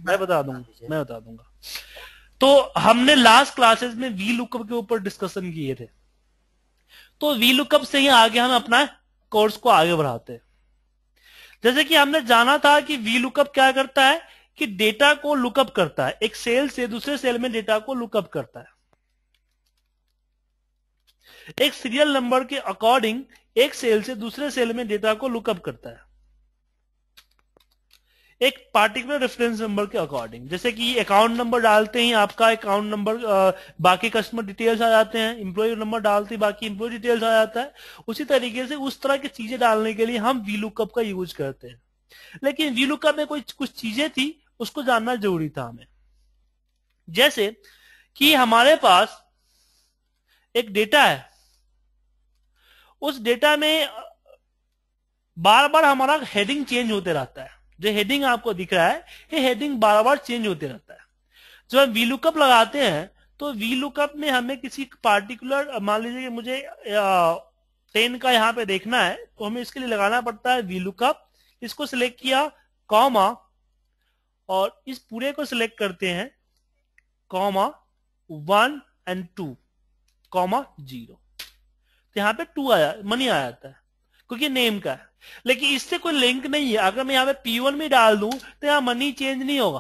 मैं बता दूंगा। तो हमने लास्ट क्लासेस में वी लुकअप के ऊपर डिस्कशन किए थे, तो वी लुकअप से ही आगे हम अपना कोर्स को आगे बढ़ाते हैं। जैसे कि हमने जाना था कि वी लुकअप क्या करता है कि डेटा को लुकअप करता है, एक सेल से दूसरे सेल में डेटा को लुकअप करता है, एक सीरियल नंबर के अकॉर्डिंग एक सेल से दूसरे सेल में डेटा को लुकअप करता है, एक पार्टिकुलर रेफरेंस नंबर के अकॉर्डिंग। जैसे कि अकाउंट नंबर डालते ही आपका अकाउंट नंबर, बाकी कस्टमर डिटेल्स आ जाते हैं, इंप्लॉय नंबर डालते ही बाकी इंप्लॉय डिटेल्स आ जाता है। उसी तरीके से उस तरह की चीजें डालने के लिए हम वी लुकअप का यूज करते हैं। लेकिन वी लुकअप में कोई कुछ चीजें थी, उसको जानना जरूरी था हमें। जैसे कि हमारे पास एक डेटा है, उस डेटा में बार बार हमारा हेडिंग चेंज होते रहता है। जो हेडिंग आपको दिख रहा है, ये हेडिंग बार बार चेंज होते रहता है। जब हम वी लुकअप लगाते हैं तो वी लुकअप में हमें किसी पार्टिकुलर, मान लीजिए कि मुझे 10 का यहाँ पे देखना है, तो हमें इसके लिए लगाना पड़ता है वी लुकअप। इसको सिलेक्ट किया, कॉमा, और इस पूरे को सिलेक्ट करते हैं, कॉमा 1 और 2, कॉमा 0। तो यहाँ पे 2 आया, मनी आ जाता है क्योंकि नेम का है। लेकिन इससे कोई लिंक नहीं है। अगर मैं यहाँ पे P1 में डाल दूं तो यहाँ मनी चेंज नहीं होगा,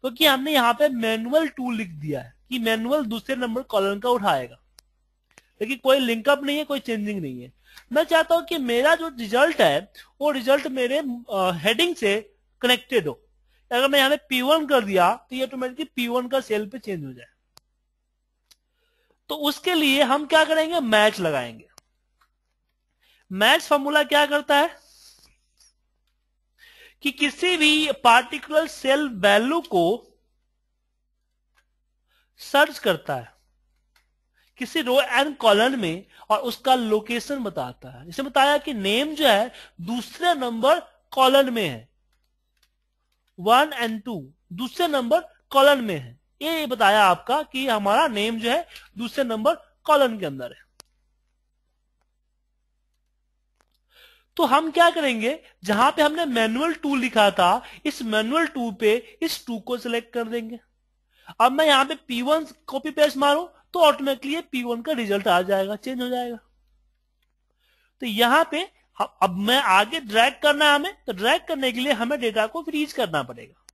क्योंकि हमने यहाँ पे मैनुअल टूल लिख दिया है कि मैनुअल दूसरे नंबर कॉलम का उठाएगा, लेकिन कोई लिंकअप नहीं है, कोई चेंजिंग नहीं है। मैं चाहता हूं कि मेरा जो रिजल्ट है वो रिजल्ट मेरे हेडिंग से कनेक्टेड हो। अगर मैं यहाँ पे P1 कर दिया तो ये ऑटोमेटिकली P1 का सेल पे चेंज हो जाए। तो उसके लिए हम क्या करेंगे, मैच लगाएंगे। मैच फॉर्मूला क्या करता है कि किसी भी पार्टिकुलर सेल वैल्यू को सर्च करता है किसी रो एंड कॉलम में और उसका लोकेशन बताता है। इसे बताया कि नेम जो है दूसरे नंबर कॉलम में है, 1 और 2 दूसरे नंबर कॉलम में है। ये बताया आपका कि हमारा नेम जो है दूसरे नंबर कॉलम के अंदर है। तो हम क्या करेंगे, जहां पे हमने मैनुअल टू लिखा था, इस मैनुअल टू पे इस 2 को सिलेक्ट कर देंगे। अब मैं यहाँ पे P1 कॉपी पेस्ट मारूं तो ऑटोमेटिकली ये P1 का रिजल्ट आ जाएगा, चेंज हो जाएगा। तो यहाँ पे अब मैं आगे ड्रैग करना है हमें, तो ड्रैग करने के लिए हमें डेटा को फ्रीज करना पड़ेगा।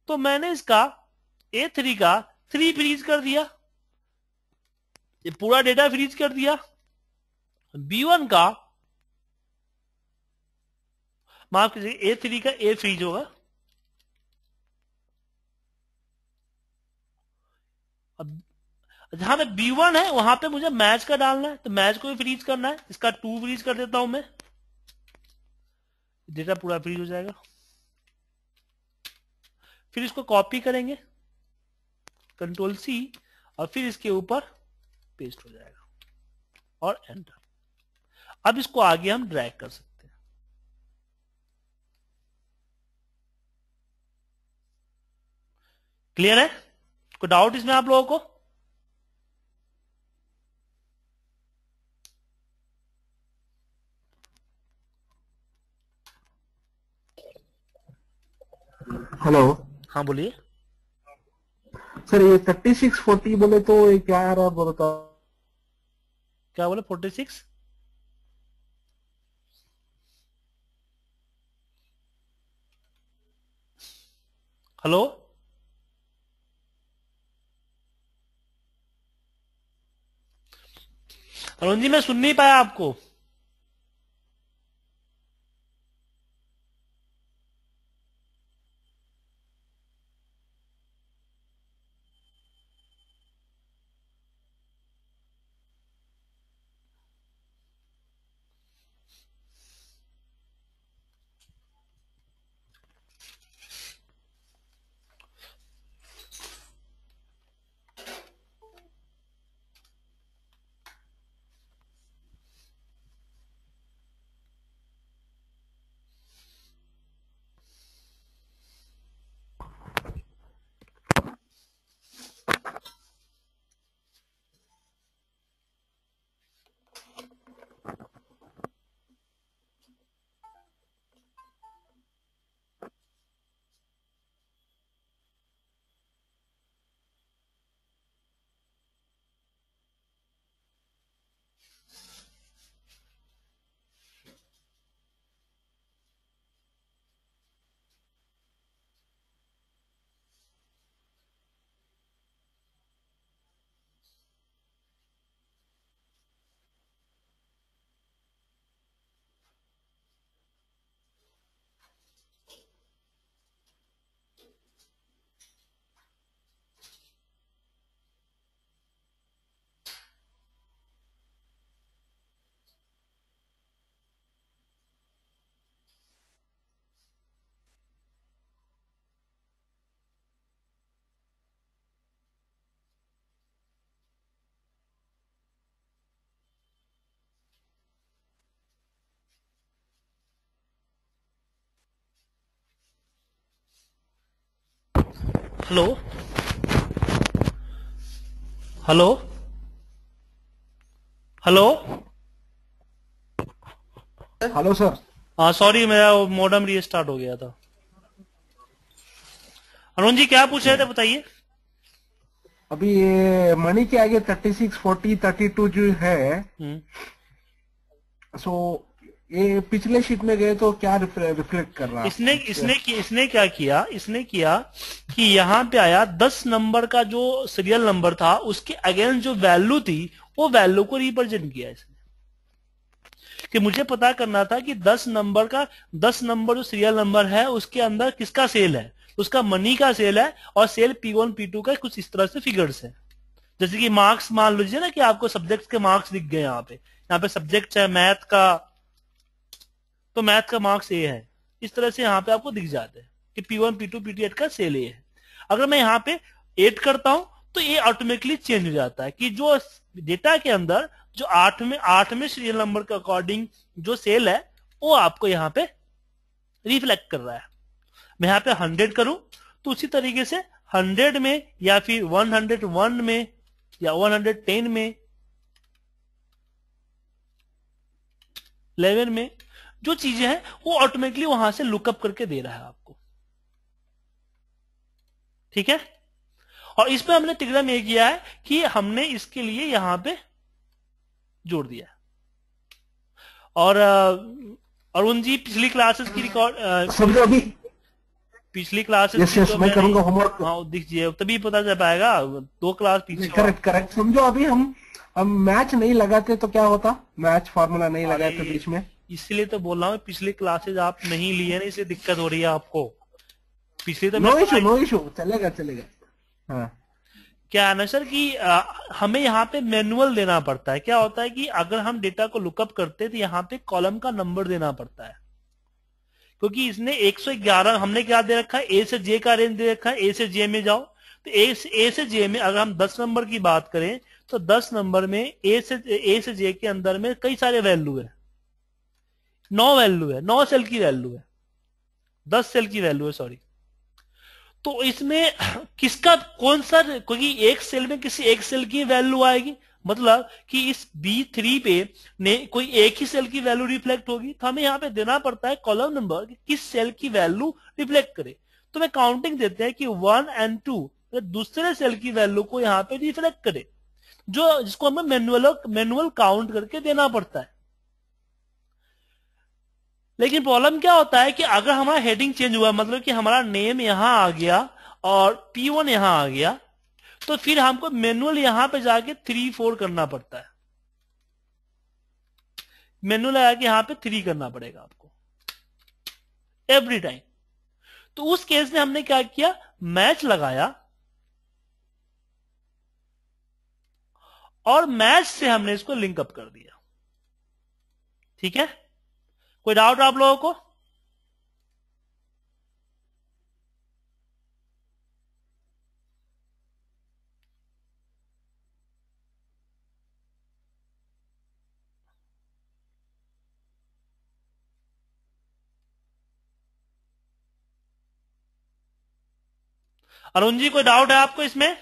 तो मैंने इसका A3 का 3 फ्रीज कर दिया, ये पूरा डेटा फ्रीज कर दिया। B1 का, माफ कीजिए, A3 का A फ्रीज होगा। अब जहां पे B1 है वहां पे मुझे मैच का डालना है, तो मैच को भी फ्रीज करना है। इसका 2 फ्रीज कर देता हूं मैं, डेटा पूरा फ्रीज हो जाएगा। फिर इसको कॉपी करेंगे, Ctrl+C, और फिर इसके ऊपर पेस्ट हो जाएगा और एंटर। अब इसको आगे हम ड्रैग कर सकते हैं। क्लियर है? कोई डाउट इसमें आप लोगों को? हेलो हाँ बोलिए। सर, ये 3640 बोले तो ये क्या आ रहा है बताओ। क्या बोले? 46? हेलो, अरुण जी, मैं सुन नहीं पाया आपको। Hello hello hello. Hello sir. हाँ सॉरी, मेरा मॉडेम रीस्टार्ट हो गया था। अरुण जी क्या पूछ रहे थे बताइए। अभी ये मनी के आगे 36, 40, 32 जो है, सो ये पिछले शीट में गए तो क्या रिफ्लेक्ट कर रहा? इसने क्या किया, इसने किया कि यहाँ पे आया 10 नंबर का जो सीरियल नंबर था उसके अगेंस्ट जो वैल्यू थी वो वैल्यू को रिप्रेजेंट किया इसने। कि मुझे पता करना था कि 10 नंबर जो सीरियल नंबर है उसके अंदर किसका सेल है, उसका मनी का सेल है, और सेल P1 P2 का कुछ इस तरह से फिगर्स है। जैसे कि मार्क्स मान लीजिए ना कि आपको सब्जेक्ट के मार्क्स दिख गए, यहाँ पे सब्जेक्ट है मैथ का, तो मैथ का मार्क्स ए है, इस तरह से यहाँ पे आपको दिख जाते हैं कि P1 P2 P8 का सेल ए है। अगर मैं यहाँ पे ऐड करता हूं तो ये ऑटोमेटिकली चेंज हो जाता है कि जो डेटा के अंदर जो 8वें सीरियल नंबर के अकॉर्डिंग जो सेल है वो आपको यहाँ पे रिफ्लेक्ट कर रहा है। मैं यहाँ पे 100 करूं तो उसी तरीके से 100 में या फिर 101 में या 110 में 11 में जो चीजें हैं वो ऑटोमेटिकली वहां से लुकअप करके दे रहा है आपको। ठीक है। और इसमें हमने तिग्रम ये किया है कि हमने इसके लिए यहां पे जोड़ दिया। और अरुण जी पिछली क्लासेस की रिकॉर्ड समझो अभी पिछली क्लासेस यस यस मैं करूंगा होमवर्क। हाँ दीजिए तभी पता चल पाएगा, 2 क्लास पीछे। करेक्ट समझो अभी हम मैच नहीं लगाते तो क्या होता, मैच फार्मूला नहीं लगाते बीच में, इसलिए तो बोल रहा हूँ पिछली क्लासेज आप नहीं लिए ना, इसलिए दिक्कत हो रही है आपको। पिछली तो नो इशू चलेगा। हाँ क्या है ना सर कि हमें यहाँ पे मैनुअल देना पड़ता है। क्या होता है कि अगर हम डेटा को लुकअप करते हैं तो यहाँ पे कॉलम का नंबर देना पड़ता है, क्योंकि इसने 111 हमने क्या दे रखा है, ए से जे का रेंज दे रखा है, ए से जे में जाओ। तो ए से जे में अगर हम 10 नंबर की बात करें तो 10 नंबर में ए से जे के अंदर में कई सारे वैल्यू है, 9 वैल्यू है, 9 सेल की वैल्यू है, 10 सेल की वैल्यू है सॉरी। तो इसमें किसका कौन सा, क्योंकि एक सेल में किसी एक सेल की वैल्यू आएगी, मतलब कि इस B3 पे ने कोई एक ही सेल की वैल्यू रिफ्लेक्ट होगी, तो हमें यहाँ पे देना पड़ता है कॉलम नंबर कि किस सेल की वैल्यू रिफ्लेक्ट करे। तो मैं काउंटिंग देते हैं कि 1 और 2 दूसरे सेल की वैल्यू को यहाँ पे रिफ्लेक्ट करे, जो जिसको हमें मैनुअल काउंट करके देना पड़ता है। लेकिन प्रॉब्लम क्या होता है कि अगर हमारा हेडिंग चेंज हुआ, मतलब कि हमारा नेम यहां आ गया और P1 यहां आ गया, तो फिर हमको मैनुअल यहां पे जाके 3 4 करना पड़ता है, मैनुअल आके यहां पे 3 करना पड़ेगा आपको एवरी टाइम। तो उस केस में हमने क्या किया, मैच लगाया और मैच से हमने इसको लिंकअप कर दिया। ठीक है, कोई डाउट आप लोगों को? अरुण जी कोई डाउट है आपको इसमें?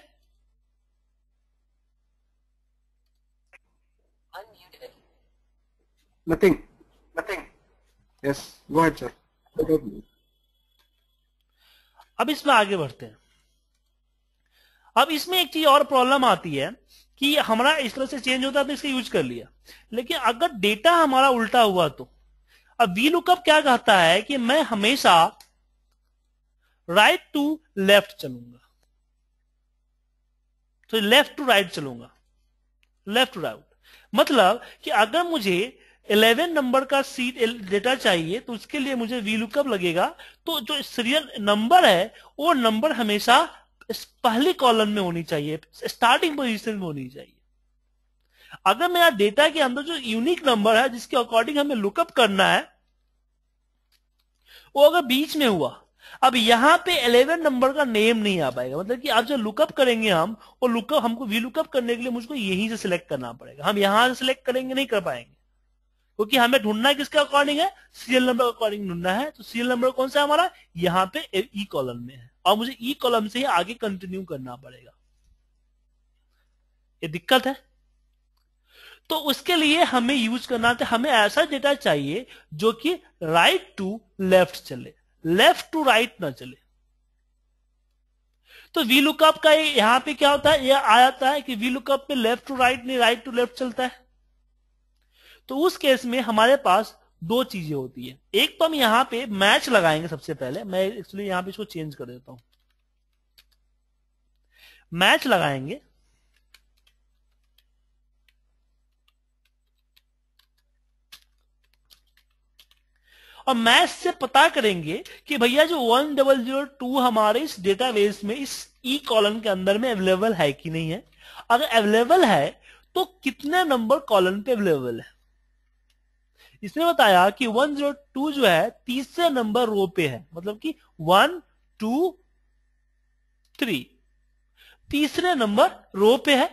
Nothing yes go ahead sir. अब इसमें आगे बढ़ते हैं। अब इसमें एक चीज और प्रॉब्लम आती है कि हमारा इस तरह से चेंज होता है तो इसका यूज कर लिया, लेकिन अगर डेटा हमारा उल्टा हुआ तो अब वी लुकअप क्या कहता है कि मैं हमेशा राइट टू लेफ्ट चलूंगा, तो लेफ्ट टू राइट चलूंगा, लेफ्ट टू राइट। मतलब कि अगर मुझे 11 नंबर का सीट डेटा चाहिए तो उसके लिए मुझे वी लुकअप लगेगा, तो जो सीरियल नंबर है वो नंबर हमेशा पहली कॉलम में होनी चाहिए, स्टार्टिंग पोजीशन में होनी चाहिए। अगर मेरा डेटा के अंदर जो यूनिक नंबर है जिसके अकॉर्डिंग हमें लुकअप करना है वो अगर बीच में हुआ, अब यहां पे 11 नंबर का नेम नहीं आ पाएगा, मतलब कि आप जो लुकअप करेंगे हम वो लुकअप हमको वी लुकअप करने के लिए मुझको यहीं से सिलेक्ट करना पड़ेगा, हम यहां से सिलेक्ट करेंगे नहीं कर पाएंगे, क्योंकि हमें ढूंढना किसके अकॉर्डिंग है, सीरियल नंबर अकॉर्डिंग ढूंढना है। तो सीरियल नंबर कौन सा है हमारा, यहाँ पे ई कॉलम में है। और मुझे ई कॉलम से ही आगे कंटिन्यू करना पड़ेगा। ये दिक्कत है। तो उसके लिए हमें यूज करना था, हमें ऐसा डेटा चाहिए जो कि राइट टू लेफ्ट चले, लेफ्ट टू राइट ना चले। तो वी लुकअप का यहां पे क्या होता है, ये आ जाता है कि वी लुकअप में लेफ्ट टू राइट नहीं, राइट टू लेफ्ट चलता है। तो उस केस में हमारे पास दो चीजें होती है। एक तो हम यहां पे मैच लगाएंगे। सबसे पहले मैं एक्चुअली यहां पे इसको चेंज कर देता हूं, मैच लगाएंगे। और मैच से पता करेंगे कि भैया जो 1002 हमारे इस डेटाबेस में इस ई कॉलम के अंदर में अवेलेबल है कि नहीं है। अगर अवेलेबल है तो कितने नंबर कॉलम पे अवेलेबल है। इसने बताया कि 102 जो है तीसरे नंबर रो पे है, मतलब कि 1 2 3 तीसरे नंबर रो पे है।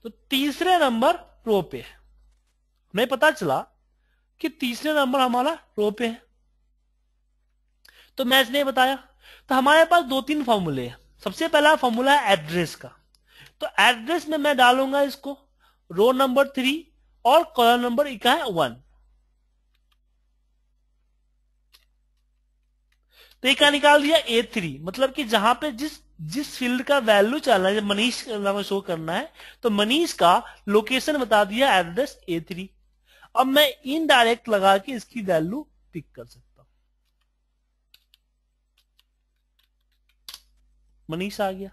तो तीसरे नंबर रो पे है। हमें पता चला कि तीसरे नंबर हमारा रो पे है। तो मैच ने बताया, तो हमारे पास दो तीन फॉर्मूले हैं। सबसे पहला फॉर्मूला है एड्रेस का। तो एड्रेस में मैं डालूंगा इसको रो नंबर 3 और कॉलम नंबर का है 1। तो ये क्या निकाल दिया A3, मतलब कि जहां पे जिस जिस फील्ड का वैल्यू चलना है, मनीष का शो करना है, तो मनीष का लोकेशन बता दिया एड्रेस A3। अब मैं इनडायरेक्ट लगा के इसकी वैल्यू पिक कर सकता हूं। मनीष आ गया।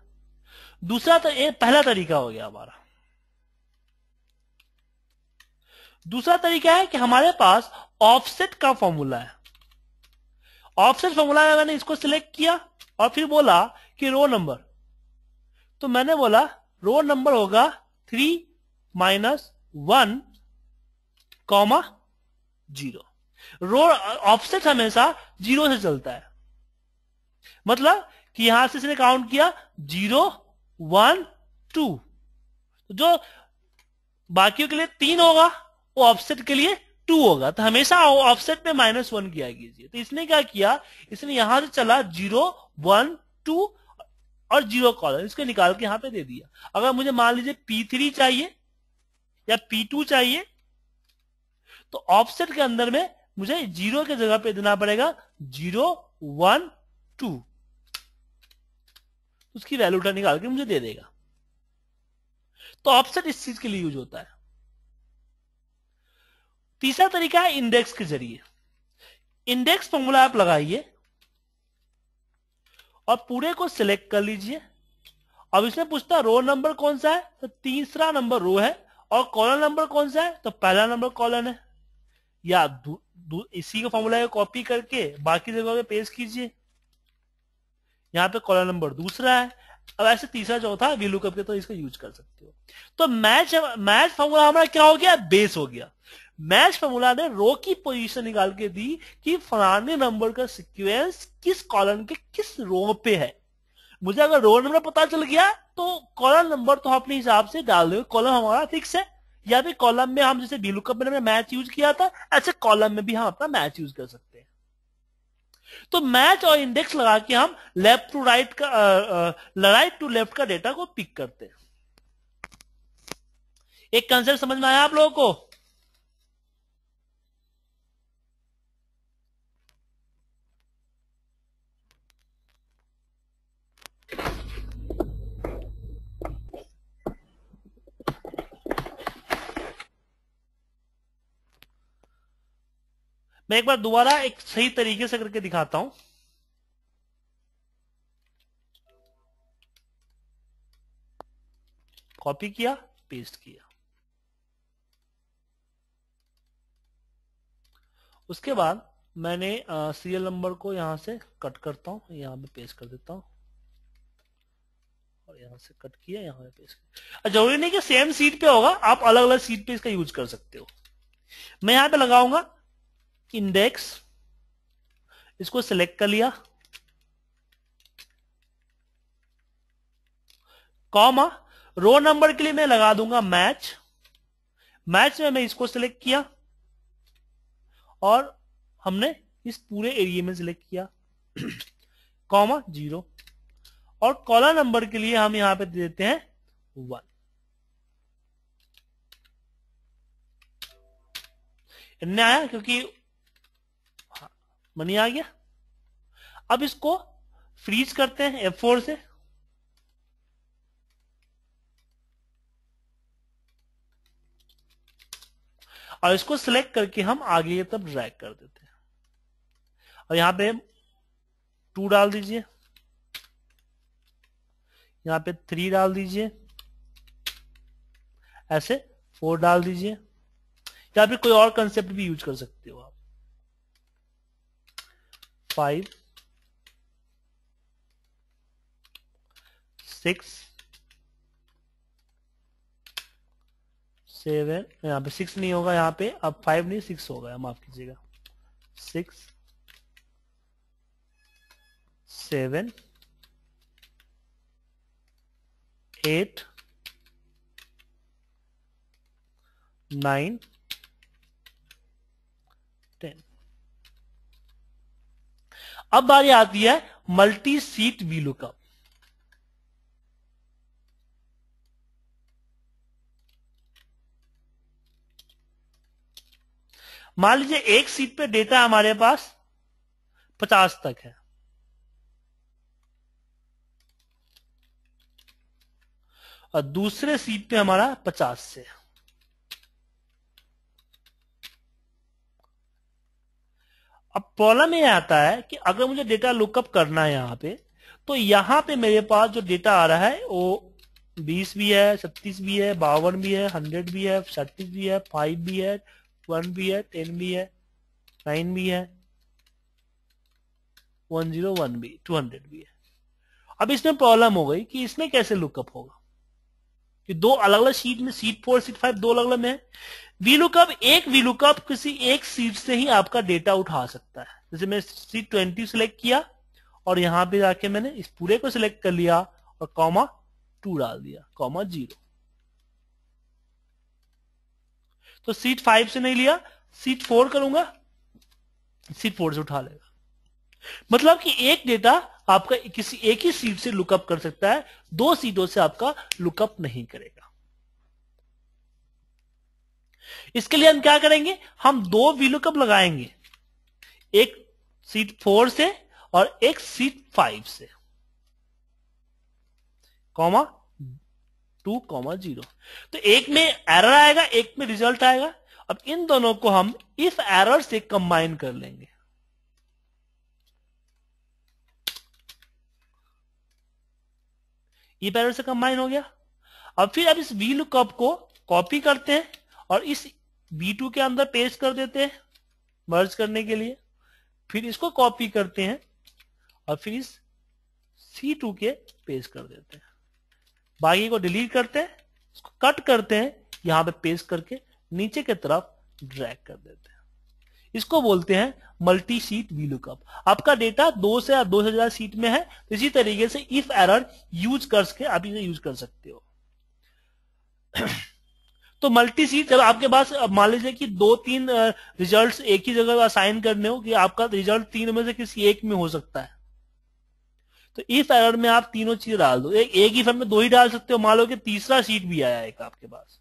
दूसरा तो ये पहला तरीका हो गया हमारा। दूसरा तरीका है कि हमारे पास ऑफसेट का फॉर्मूला है। ऑफसेट फॉर्मूला में मैंने इसको सिलेक्ट किया और फिर बोला कि रो नंबर। तो मैंने बोला रो नंबर होगा 3 - 1, 0। रो ऑफसेट हमेशा 0 से चलता है, मतलब कि यहां से इसने काउंट किया 0 1 2। जो बाकियों के लिए 3 होगा वो ऑफसेट के लिए 2 होगा। तो हमेशा ऑफसेट में -1 किया कीजिए। तो इसने क्या किया, इसने यहां से चला 0 1 2 और 0 कॉलम, इसको निकाल के यहां पे दे दिया। अगर मुझे मान लीजिए P3 चाहिए या P2 चाहिए, तो ऑफसेट के अंदर में मुझे 0 के जगह पे देना पड़ेगा 0 1 2। उसकी वैल्यू उठा निकाल के मुझे दे देगा। तो ऑफसेट इस चीज के लिए यूज होता है। तीसरा तरीका है इंडेक्स के जरिए। इंडेक्स फॉर्मूला आप लगाइए और पूरे को सिलेक्ट कर लीजिए। अब इसमें पूछता है रो नंबर कौन सा है, तो तीसरा नंबर रो है। और कॉलम नंबर कौन सा है, तो पहला नंबर कॉलम है। या इसी का फॉर्मूला कॉपी करके बाकी जगह पे पेस्ट कीजिए। यहां पे कॉलम नंबर दूसरा है। अब ऐसे तीसरा चौथा वी लुकअप के तो इसका यूज कर सकते हो। तो मैच फॉर्मूला हमारा क्या हो गया, बेस हो गया। मैच फॉर्मूला ने रो की पोजीशन निकाल के दी कि फलाने नंबर का सीक्वेंस किस कॉलम के किस रो पे है। मुझे अगर रो नंबर पता चल गया तो कॉलम नंबर तो अपने हिसाब से डाल दो। कॉलम हमारा फिक्स है, या फिर कॉलम में हम जैसे वी लुकअप में हमने मैच यूज किया था, ऐसे कॉलम में भी हम अपना मैच यूज कर सकते हैं। तो मैच और इंडेक्स लगा के हम लेफ्ट टू राइट का राइट टू लेफ्ट का डेटा को पिक करते हैं। एक कंसेप्ट समझ में आया आप लोगों को? मैं एक बार दोबारा एक सही तरीके से करके दिखाता हूं। कॉपी किया, पेस्ट किया, उसके बाद मैंने सीरियल नंबर को यहां से कट करता हूं, यहां पे पेस्ट कर देता हूं, और यहां से कट किया, यहां पे पेस्ट किया। जरूरी नहीं कि सेम सीट पे होगा, आप अलग अलग सीट पे इसका यूज कर सकते हो। मैं यहां पे लगाऊंगा इंडेक्स, इसको सिलेक्ट कर लिया, कॉमा, रो नंबर के लिए मैं लगा दूंगा मैच, मैच में मैं इसको सिलेक्ट किया और हमने इस पूरे एरिया में सिलेक्ट किया, कॉमा 0, और कॉलम नंबर के लिए हम यहां पे दे देते हैं 1। इनने आया क्योंकि मनी आ गया। अब इसको फ्रीज करते हैं F4 से, और इसको सिलेक्ट करके हम आगे की तरफ ड्रैग कर देते हैं, और यहां पे 2 डाल दीजिए, यहां पे 3 डाल दीजिए, ऐसे 4 डाल दीजिए, या फिर कोई और कंसेप्ट भी यूज कर सकते हो आप। 5 6 7, यहां पे 6 नहीं होगा, यहां पे अब 5 नहीं 6 होगा, माफ कीजिएगा, 6 7 8 9 10। अब बारी आती है मल्टी सीट वीलुकअप। मान लीजिए एक सीट पे डेटा हमारे पास 50 तक है, और दूसरे सीट पे हमारा 50 से। अब प्रॉब्लम ये आता है कि अगर मुझे डेटा लुकअप करना है यहां पे, तो यहां पे मेरे पास जो डेटा आ रहा है वो 20 भी है, 36 भी है, 52 भी है, 100 भी है, 36 भी है, 5 भी है, 1 भी है, 10 भी है, 9 भी है, 101 भी, 200 भी है। अब इसमें प्रॉब्लम हो गई कि इसमें कैसे लुकअप होगा, कि दो अलग अलग सीट में, सीट 4 सीट 5 दो अलग अलग में है। वीलुकअप, एक वीलुकअप किसी एक सीट से ही आपका डेटा उठा सकता है। जैसे मैं सीट 20 सिलेक्ट किया और यहां पे जाके मैंने इस पूरे को सिलेक्ट कर लिया और कॉमा 2 डाल दिया, कॉमा 0। तो सीट 5 से नहीं लिया, सीट 4 करूंगा, सीट 4 से उठा लेगा। मतलब कि एक डेटा आपका किसी एक ही सीट से लुकअप कर सकता है, 2 सीटों से आपका लुकअप नहीं करेगा। इसके लिए हम क्या करेंगे, हम 2 वीलुकअप लगाएंगे, एक सीट 4 से और एक सीट 5 से, कॉमा 2 कॉमा 0। तो एक में एरर आएगा, एक में रिजल्ट आएगा। अब इन दोनों को हम इफ एरर से कंबाइन कर लेंगे। इफ एरर से कंबाइन हो गया। अब फिर अब इस वीलुकअप को कॉपी करते हैं और इस V2 के अंदर पेस्ट कर देते हैं मर्ज करने के लिए। फिर इसको कॉपी करते हैं और फिर इस C2 के पेस्ट कर देते हैं। बाकी को डिलीट करते हैं, इसको कट करते हैं, यहां पे पेस्ट करके नीचे की तरफ ड्रैग कर देते हैं। इसको बोलते हैं मल्टी सीट वीलुकअप। आपका डेटा 2 से या 2 से ज्यादा सीट में है, तो इसी तरीके से इफ एरर यूज करके आप इसे यूज कर सकते हो। तो मल्टी सीट, जब आपके पास मान लीजिए कि 2-3 रिजल्ट्स एक ही जगह असाइन करने हो, कि आपका रिजल्ट 3 में से किसी एक में हो सकता है, तो इफ एरर में आप तीनों चीज डाल दो। एक इफ में 2 ही डाल सकते हो। मान लो कि तीसरा सीट भी आया एक आपके पास,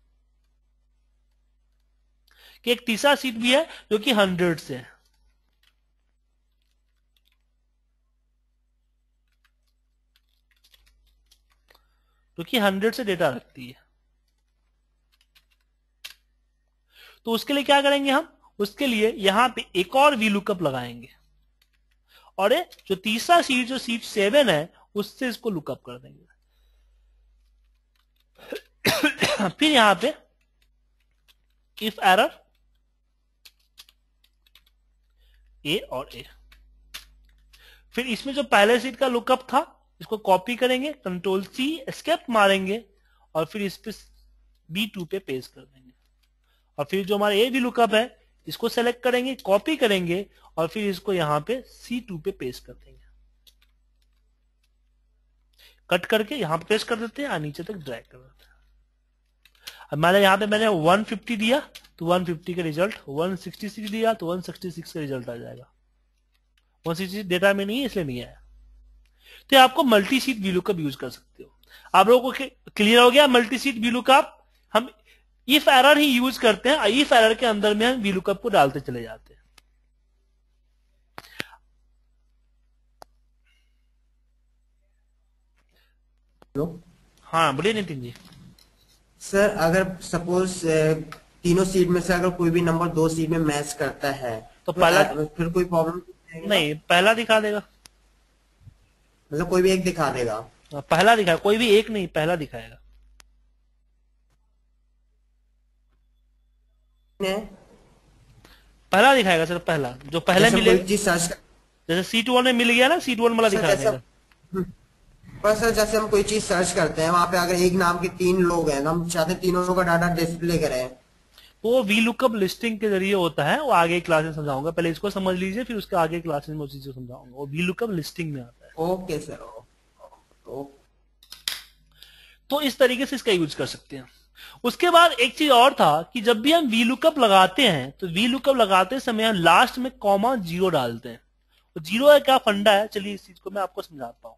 कि एक तीसरा सीट भी है जो कि 100 से है, जो कि 100 से डेटा रखती है। तो उसके लिए क्या करेंगे, हम उसके लिए यहां पे एक और वी लुकअप लगाएंगे और ये जो तीसरा सीट जो सीट 7 है उससे इसको लुकअप कर देंगे। फिर यहां पे इफ एरर ए और ए, फिर इसमें जो पहले सीट का लुकअप था इसको कॉपी करेंगे, कंट्रोल सी एस्केप मारेंगे और फिर इस पे B2 पे पेस्ट कर देंगे और फिर जो हमारा ए भी लुकअप है इसको सेलेक्ट करेंगे, कॉपी करेंगे और फिर इसको यहां पे C2 पे पेस्ट कर देंगे, कट करके यहां पे पेस्ट कर देते हैं और नीचे तक ड्रैग कर देते हैं। अब मैंने यहां पे मैंने 150 दिया तो 150 का रिजल्ट, 166 दिया तो 166 का रिजल्ट आ जाएगा। 166 डेटा में नहीं है इसलिए नहीं आया। तो आपको मल्टी सीट वीलुकअप यूज कर सकते हो। आप लोगों को क्लियर हो गया मल्टी सीट वीलुकअप? हम इफ एरर ही यूज करते हैं, इफ एरर के अंदर में हम वीलुकअप को डालते चले जाते हैं। हाँ बोलिए नितिन जी। सर अगर सपोज तीनों सीट में से अगर कोई भी नंबर 2 सीट में मैच करता है तो पहला फिर कोई प्रॉब्लम नहीं, पहला दिखा देगा, मतलब कोई भी एक दिखा देगा? पहला दिखाएगा, कोई भी एक नहीं पहला दिखाएगा। पहला दिखाएगा सर, पहला जो पहले मिलेगा चीज सर्च जैसे सीट 1 में मिल गया ना, सीट 1 वाला दिखा देगा। पर सर जैसे हम कोई चीज सर्च करते हैं वहां पे अगर एक नाम के 3 लोग हैं, हम चाहते हैं तीनों का डाटा डिस्प्ले करें, वो वीलुकअप लिस्टिंग के जरिए होता है, वो आगे क्लास में समझाऊंगा, पहले इसको समझ लीजिए फिर उसके आगे क्लासेस में उसी से समझाऊंगा। वो वीलुकअप लिस्टिंग में आता है। Okay sir. तो इस तरीके से इसका यूज कर सकते हैं। उसके बाद एक चीज और था कि जब भी हम वीलुकअप लगाते हैं तो वीलुकअप लगाते समय हम लास्ट में कॉमा 0 डालते हैं। तो 0 का क्या फंडा है, चलिए इस चीज को मैं आपको समझाता हूं।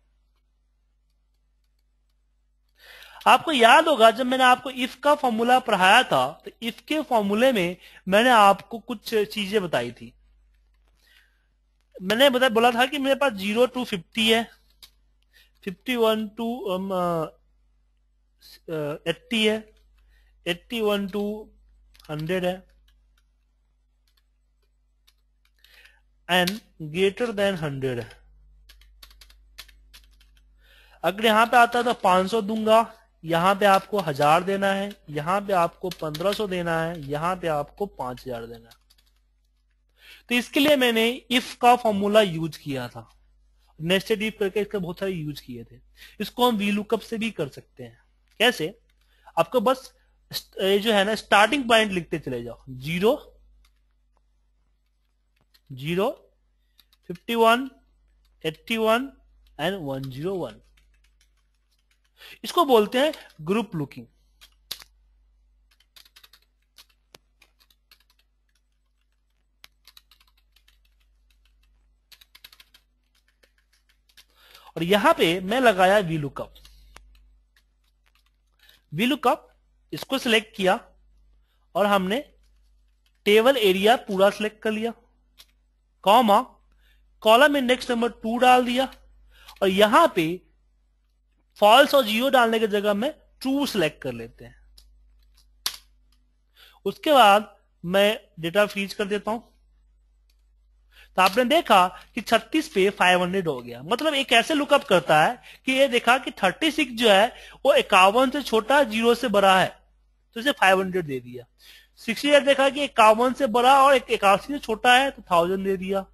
आपको याद होगा जब मैंने आपको इफ का फॉर्मूला पढ़ाया था तो इफ के फॉर्मूले में मैंने आपको कुछ चीजें बताई थी। मैंने बोला था कि मेरे पास 0 to 50 है, 51 to 80 है, 81 to 100 है एंड ग्रेटर देन 100 है। अगर यहां पे आता है तो 500 दूंगा, यहां पे आपको 1000 देना है, यहां पे आपको 1500 देना है, यहां पे आपको 5000 देना है। तो इसके लिए मैंने इफ का फॉर्मूला यूज किया था, नेस्टेड इफ करके इसके बहुत सारे यूज किए थे। इसको हम वीलुकअप से भी कर सकते हैं। कैसे? आपको बस जो है ना स्टार्टिंग पॉइंट लिखते चले जाओ, 0 0 51 81 एंड 101। इसको बोलते हैं ग्रुप लुकिंग। और यहां पे मैं लगाया वीलुकअप। वीलुकअप इसको सिलेक्ट किया और हमने टेबल एरिया पूरा सिलेक्ट कर लिया, कॉमा कॉलम इंडेक्स नंबर 2 डाल दिया और यहां पे फॉल्स और 0 डालने की जगह में ट्रू सिलेक्ट कर लेते हैं। उसके बाद मैं डेटा फ्रीज कर देता हूं। तो आपने देखा कि 36 पे 500 हो गया। मतलब एक ऐसे लुकअप करता है कि ये देखा कि 36 जो है वो 51 से छोटा, 0 से बड़ा है तो इसे 500 दे दिया। 68 देखा कि 51 से बड़ा और 81 से छोटा है तो 1000 दे दिया।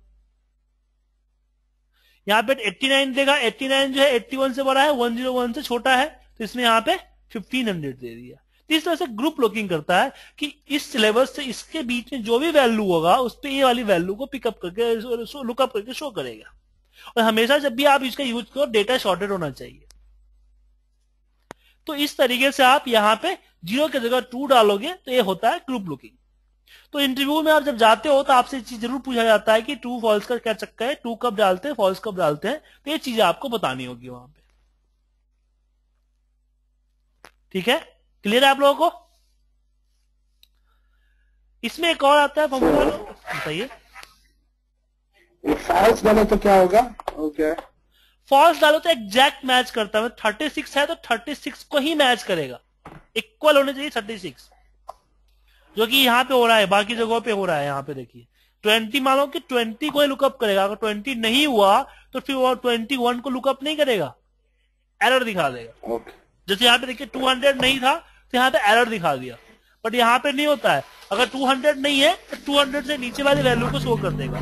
यहाँ पे 89 देखा, 89 जो है 81 से बड़ा है, 101 से छोटा है तो इसमें यहाँ पे 1500 दे दिया। तो इस तरह से ग्रुप लुकिंग करता है कि इस सिलेबस से इसके बीच में जो भी वैल्यू होगा उस पे ये वाली वैल्यू को पिकअप करके लुकअप करके शो करेगा। और हमेशा जब भी आप इसका यूज करो डेटा शॉर्टेड होना चाहिए। तो इस तरीके से आप यहाँ पे 0 की जगह 2 डालोगे तो ये होता है ग्रुप लुकिंग। तो इंटरव्यू में आप जब जाते हो तो आपसे चीज जरूर पूछा जाता है कि ट्रू फॉल्स का क्या चक्कर है, ट्रू कब डालते हैं, फॉल्स कब डालते हैं। तो ये चीजें आपको बतानी होगी वहां पे। ठीक है, क्लियर है आप लोगों को? इसमें एक और आता है फॉर्मूला, बताइए। फॉल्स डालो तो क्या होगा? ओके, फॉल्स डालो तो एग्जैक्ट मैच करता है। 36 है तो 36 को ही मैच करेगा, इक्वल होने चाहिए 36। जो कि यहाँ पे हो रहा है, बाकी जगहों पे हो रहा है। यहाँ पे देखिए 20 मान लो कि 20 को ही लुकअप करेगा, अगर 20 नहीं हुआ तो फिर वो 21 को लुकअप नहीं करेगा, एरर दिखा देगा। ओके। जैसे यहाँ पे देखिए 200 नहीं था तो यहाँ पे एरर दिखा दिया, बट यहाँ पे नहीं होता है। अगर 200 नहीं है तो 200 से नीचे वाली वैल्यू को शो कर देगा।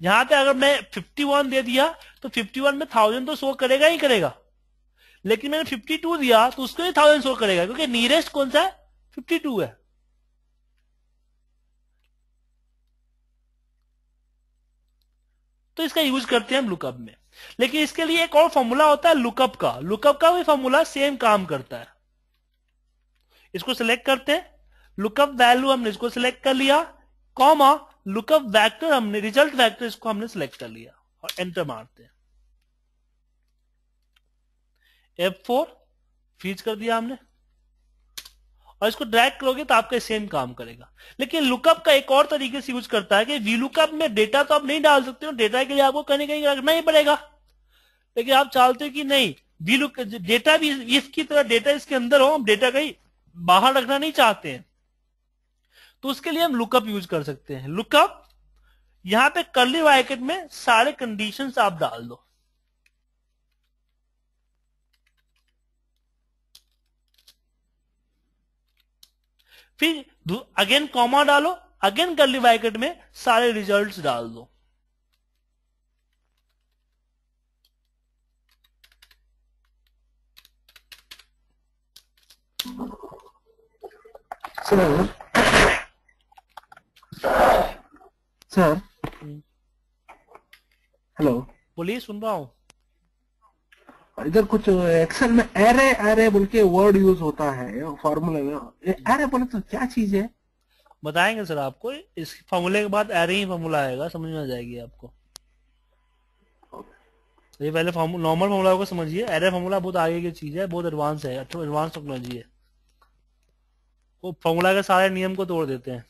यहाँ पे अगर मैं 51 दे दिया तो 51 में 1000 तो शो करेगा ही करेगा, लेकिन मैंने 52 दिया तो उसको ही 1000 शो करेगा, क्योंकि नियरेस्ट कौन सा है, 52 है। तो इसका यूज करते हैं हम लुकअप में। लेकिन इसके लिए एक और फॉर्मूला होता है लुकअप का। लुकअप का भी फॉर्मूला सेम काम करता है। इसको सिलेक्ट करते हैं, लुकअप वैल्यू हमने इसको सिलेक्ट कर लिया, कॉमा लुकअप वेक्टर हमने, रिजल्ट वेक्टर इसको हमने सिलेक्ट कर लिया और एंटर मारते हैं। F4 फीच कर दिया हमने और इसको ड्रैग करोगे तो आपका सेम काम करेगा। लेकिन लुकअप का एक और तरीके से यूज करता है कि वी लुकअप में डेटा तो आप नहीं डाल सकते हो, डेटा के लिए आपको कहीं कहीं रखना ही पड़ेगा। लेकिन आप चाहते हो कि नहीं, वी लुक डेटा भी इसकी तरह डेटा इसके अंदर हो, हम डेटा कहीं बाहर रखना नहीं चाहते हैं, तो उसके लिए हम लुकअप यूज कर सकते हैं। लुकअप यहां पे कर्ली ब्रैकेट में सारे कंडीशंस आप डाल दो, फिर अगेन कॉमा डालो, अगेन कर्ली ब्रैकेट में सारे रिजल्ट्स डाल दो। सर सर हेलो, बोलिए, सुन रहा हूं। इधर कुछ एक्सेल में एरे एरे बोल के वर्ड यूज होता है फॉर्मूले में। एरे बोले तो क्या चीज है? बताएंगे सर आपको, इस फॉर्मूले के बाद एरे ही फॉर्मूला आएगा, समझ में आ जाएगी आपको। ये पहले नॉर्मल फॉर्मूला को समझिए, एरे फॉर्मूला बहुत आगे की चीज है, बहुत एडवांस है, एडवांस टेक्नोलॉजी है। वो फॉर्मूला के सारे नियम को तोड़ देते हैं।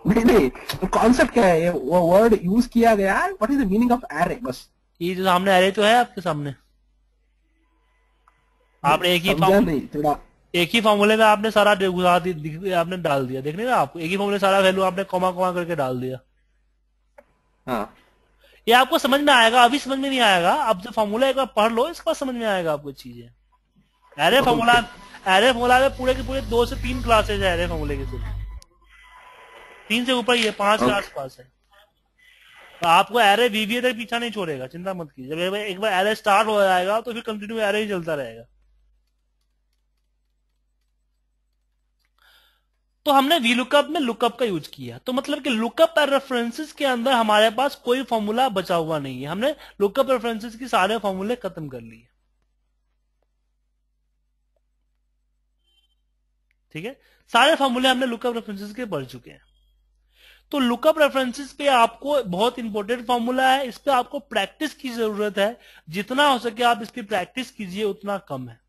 नहीं, तो कॉन्सेप्ट क्या है? वो वर्ड यूज किया गया है, what is the meaning of array? बस ये जो सामने एरे तो है आपके सामने, आपने एक ही फॉर्मूले में आपने सारा आपने डाल दिया, देखने ना आपको एक ही फॉर्मूले सारा वैल्यू आपने कॉमा कॉमा करके डाल दिया। हाँ, ये आपको समझ में आएगा, अभी समझ में नहीं आएगा। आप जब फॉर्मूला एक बार पढ़ लो, इसके बाद समझ में आएगा आपको चीजें। एरे फॉर्मूला में पूरे के पूरे 2 से 3 क्लासेज है एरे फॉर्मूले के, सिर्फ 3 से ऊपर ही है, 5 के आसपास है। तो आपको एरे वीवीए तक पीछा नहीं छोड़ेगा, चिंता मत कीजिए। जब एक बार एरे स्टार्ट हो जाएगा तो फिर कंटिन्यू एरे ही चलता रहेगा। तो हमने वीलुकअप में लुकअप का यूज किया, तो मतलब कि लुकअप रेफरेंसेस के अंदर हमारे पास कोई फॉर्मूला बचा हुआ नहीं है। हमने लुकअप रेफरेंसेस की सारे फॉर्मूले खत्म कर लिए। ठीक है, सारे फॉर्मूले हमने लुकअप रेफरेंसेस के पढ़ चुके हैं। तो लुकअप रेफरेंसेस पे आपको बहुत इंपॉर्टेंट फॉर्मूला है, इस पे आपको प्रैक्टिस की जरूरत है। जितना हो सके आप इस पे प्रैक्टिस कीजिए, उतना कम है।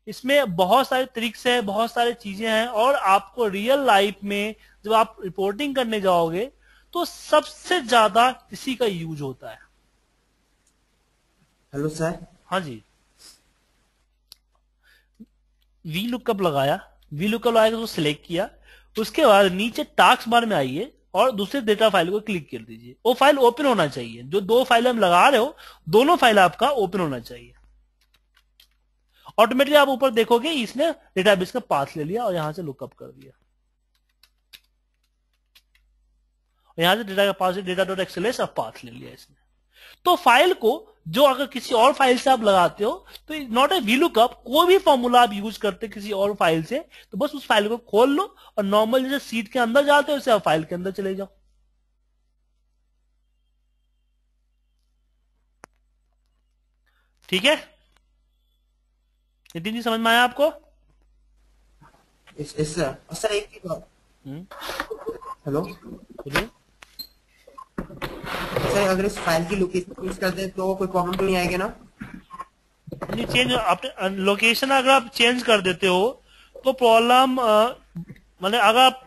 इसमें बहुत सारे ट्रिक्स है, बहुत सारी चीजें हैं, और आपको रियल लाइफ में जब आप रिपोर्टिंग करने जाओगे तो सबसे ज्यादा इसी का यूज होता है। Hello sir. हाँ जी, वी लुकअप लगाया, वी लुकअप लगाया तो सिलेक्ट किया, उसके बाद नीचे टास्क बार में आइए और दूसरे डेटा फाइल को क्लिक कर दीजिए। वो फाइल ओपन होना चाहिए, जो 2 फाइल हम लगा रहे हो दोनों फाइल आपका ओपन होना चाहिए। ऑटोमेटिकली आप ऊपर देखोगे इसने डेटाबेस का पाथ ले लिया और यहां से लुकअप कर दिया। यहां से डेटा का पाथ, data.xls और पाथ ले लिया इसने। तो फाइल को जो अगर किसी और फाइल से आप लगाते हो तो नॉट ए वीलुकअप, कोई भी फॉर्मूला आप यूज करते किसी और फाइल से, तो बस उस फाइल को खोल लो और नॉर्मल जैसे सीट के अंदर जाते हो वैसे आप फाइल के अंदर चले जाओ। ठीक है, नितिन जी समझ में आया आपको? सर एक चीज और। हेलो बोलिए। सर, अगर इस फाइल की लोकेशन यूज करते हैं तो कोई प्रॉब्लम तो नहीं आएगी ना? नहीं, चेंज अपने लोकेशन अगर आप चेंज कर देते हो तो प्रॉब्लम, मतलब अगर आप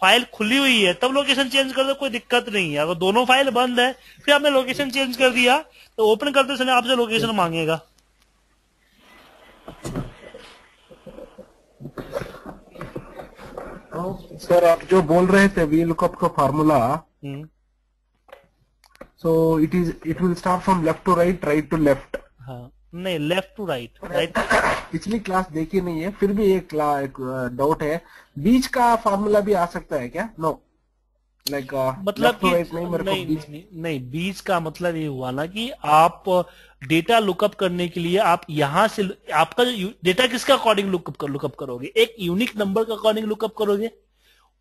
फाइल खुली हुई है तब लोकेशन चेंज कर दो, कोई दिक्कत नहीं है। अगर दोनों फाइल बंद है फिर आपने लोकेशन चेंज कर दिया तो ओपन करते समय आपसे लोकेशन मांगेगा। ओके सर आप जो बोल रहे थे वी लुकअप का formula, so it will start from left to right, right to left. हाँ नहीं, लेफ्ट टू राइट, राइट। पिछली क्लास देखी नहीं है, फिर भी एक डाउट है, बीच का फार्मूला भी आ सकता है क्या? नो लाइक मतलब कि राइट नहीं, मेरे को नहीं, बीच। नहीं बीच का मतलब ये हुआ ना कि आप डेटा लुकअप करने के लिए आप यहां से आपका जो डेटा किसका अकॉर्डिंग लुकअप करोगे, एक यूनिक नंबर का अकॉर्डिंग लुकअप करोगे।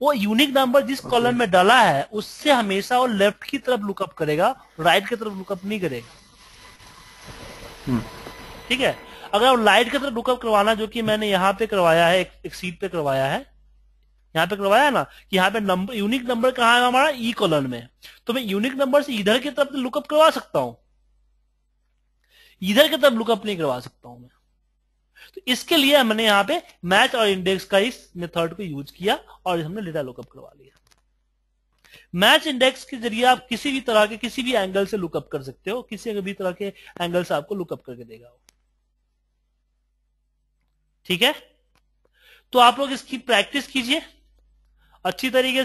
वो यूनिक नंबर जिस कॉलम में डाला है उससे हमेशा वो लेफ्ट की तरफ लुकअप करेगा, राइट की तरफ लुकअप नहीं करेगा। ठीक है। अगर आप राइट की तरफ लुकअप करवाना, जो कि मैंने यहाँ पे करवाया है, एक सीट पे करवाया है, यहाँ पे करवाया है ना कि यहाँ पे नंबर, यूनिक नंबर कहाँ है हमारा, ई कॉलम में। तो मैं यूनिक नंबर से इधर की तरफ लुकअप करवा सकता हूं, इधर की तरफ लुकअप नहीं करवा सकता हूं मैं। तो इसके लिए हमने यहाँ पे मैच और इंडेक्स का इस मेथड को यूज किया और हमने डेटा लुकअप करवा लिया। मैच इंडेक्स के जरिए आप किसी भी तरह के किसी भी एंगल से लुकअप कर सकते हो, किसी भी तरह के एंगल से आपको लुकअप करके देगा वो। ठीक है। तो आप लोग इसकी प्रैक्टिस कीजिए अच्छी तरीके से।